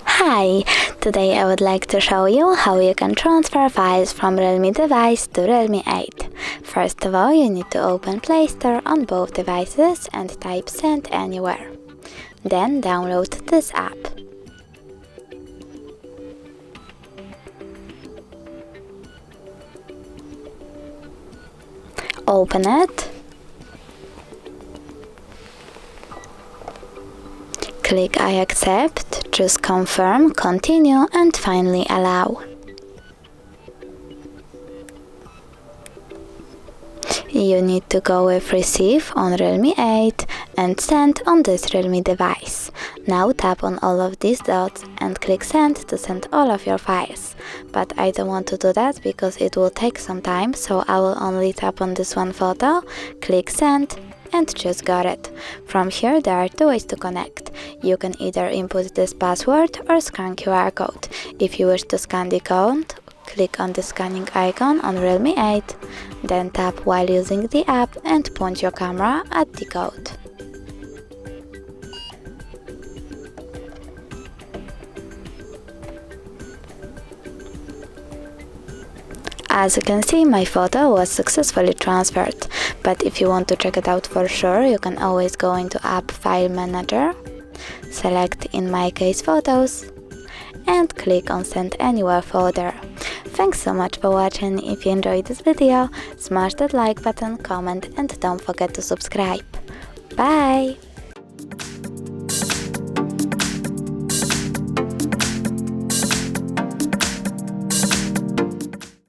Hi! Today I would like to show you how you can transfer files from Realme device to Realme 8. First of all, you need to open Play Store on both devices and type Send Anywhere. Then download this app. Open it. Click I accept, choose confirm, continue and finally allow. You need to go with receive on Realme 8 and send on this Realme device. Now tap on all of these dots and click send to send all of your files. But I don't want to do that because it will take some time, so I will only tap on this one photo, click send and choose got it. From here there are two ways to connect. You can either input this password or scan QR code. If you wish to scan the code, click on the scanning icon on Realme 8, then tap while using the app and point your camera at the code. As you can see, my photo was successfully transferred, but if you want to check it out for sure, you can always go into App File Manager, select in my case Photos, and click on Send Anywhere folder. Thanks so much for watching. If you enjoyed this video, smash that like button, comment and don't forget to subscribe. Bye!